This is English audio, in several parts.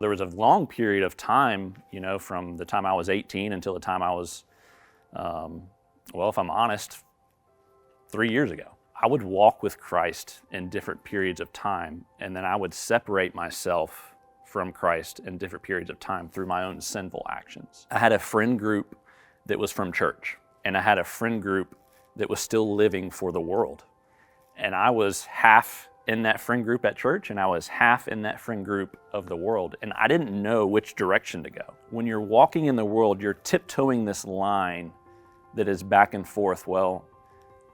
There was a long period of time, from the time I was 18 until the time I was, if I'm honest, 3 years ago. I would walk with Christ in different periods of time, and then I would separate myself from Christ in different periods of time through my own sinful actions. I had a friend group that was from church, and I had a friend group that was still living for the world. And I was half in that friend group at church, and I was half in that friend group of the world, and I didn't know which direction to go. When you're walking in the world, you're tiptoeing this line that is back and forth. Well,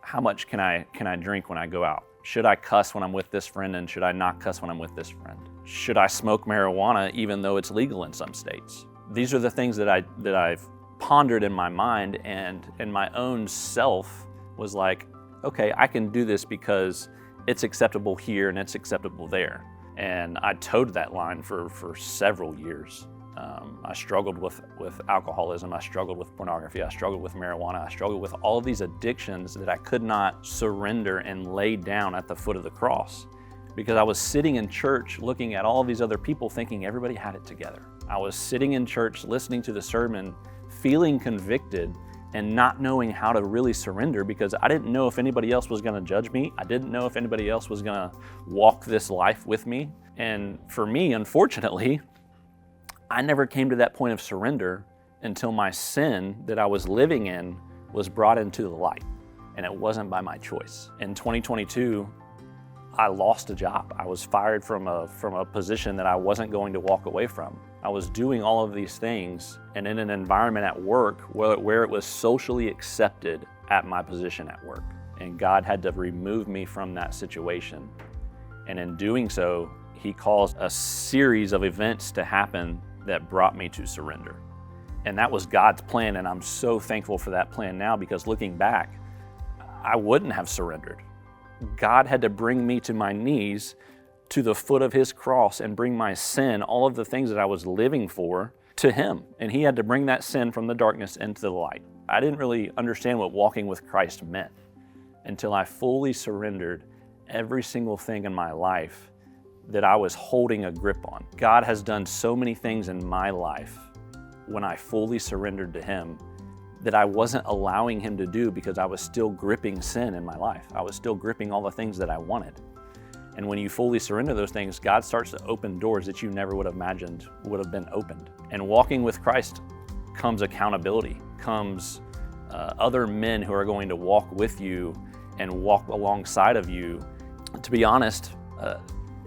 how much can I drink when I go out? Should I cuss when I'm with this friend, and should I not cuss when I'm with this friend? Should I smoke marijuana even though it's legal in some states? These are the things that I've pondered in my mind, and in my own self was like, okay, I can do this because it's acceptable here and it's acceptable there. And I towed that line for several years. I struggled with alcoholism, I struggled with pornography, I struggled with marijuana, I struggled with all of these addictions that I could not surrender and lay down at the foot of the cross. Because I was sitting in church looking at all of these other people thinking everybody had it together. I was sitting in church listening to the sermon, feeling convicted and not knowing how to really surrender, because I didn't know if anybody else was gonna judge me. I didn't know if anybody else was gonna walk this life with me. And for me, unfortunately, I never came to that point of surrender until my sin that I was living in was brought into the light, and it wasn't by my choice. In 2022, I lost a job. I was fired from a position that I wasn't going to walk away from. I was doing all of these things, and in an environment at work where it was socially accepted at my position at work. And God had to remove me from that situation. And in doing so, He caused a series of events to happen that brought me to surrender. And that was God's plan, and I'm so thankful for that plan now, because looking back, I wouldn't have surrendered. God had to bring me to my knees to the foot of His cross and bring my sin, all of the things that I was living for, to Him. And He had to bring that sin from the darkness into the light. I didn't really understand what walking with Christ meant until I fully surrendered every single thing in my life that I was holding a grip on. God has done so many things in my life when I fully surrendered to Him that I wasn't allowing Him to do, because I was still gripping sin in my life. I was still gripping all the things that I wanted. And when you fully surrender those things, God starts to open doors that you never would have imagined would have been opened. And walking with Christ comes accountability, comes other men who are going to walk with you and walk alongside of you. To be honest,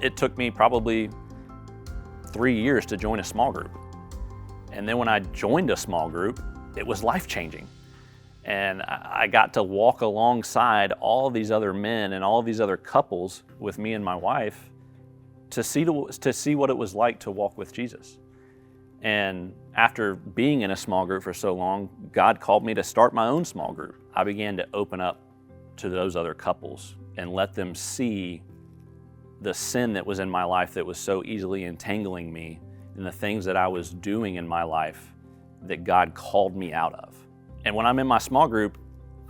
it took me probably 3 years to join a small group. And then when I joined a small group, it was life-changing. And I got to walk alongside all of these other men and all of these other couples with me and my wife to see what it was like to walk with Jesus. And after being in a small group for so long, God called me to start my own small group. I began to open up to those other couples and let them see the sin that was in my life that was so easily entangling me, and the things that I was doing in my life that God called me out of. And when I'm in my small group,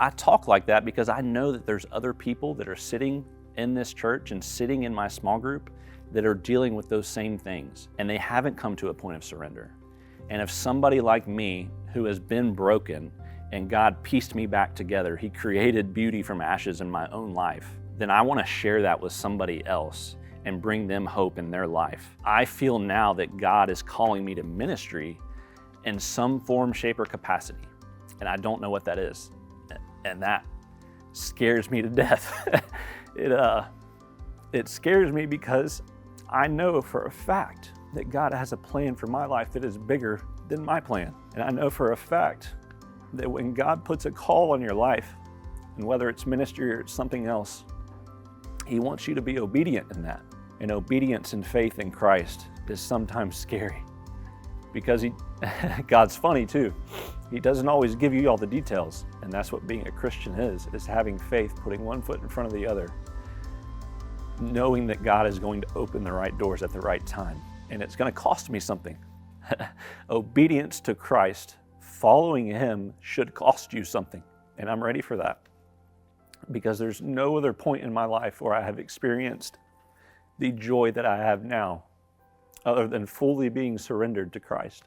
I talk like that because I know that there's other people that are sitting in this church and sitting in my small group that are dealing with those same things, and they haven't come to a point of surrender. And if somebody like me, who has been broken, and God pieced me back together, He created beauty from ashes in my own life, then I want to share that with somebody else and bring them hope in their life. I feel now that God is calling me to ministry in some form, shape, or capacity, and I don't know what that is, and that scares me to death. It scares me because I know for a fact that God has a plan for my life that is bigger than my plan. And I know for a fact that when God puts a call on your life, and whether it's ministry or it's something else, He wants you to be obedient in that. And obedience and faith in Christ is sometimes scary because God's funny too. He doesn't always give you all the details. And that's what being a Christian is having faith, putting one foot in front of the other, knowing that God is going to open the right doors at the right time. And it's going to cost me something. Obedience to Christ, following Him, should cost you something. And I'm ready for that, because there's no other point in my life where I have experienced the joy that I have now other than fully being surrendered to Christ.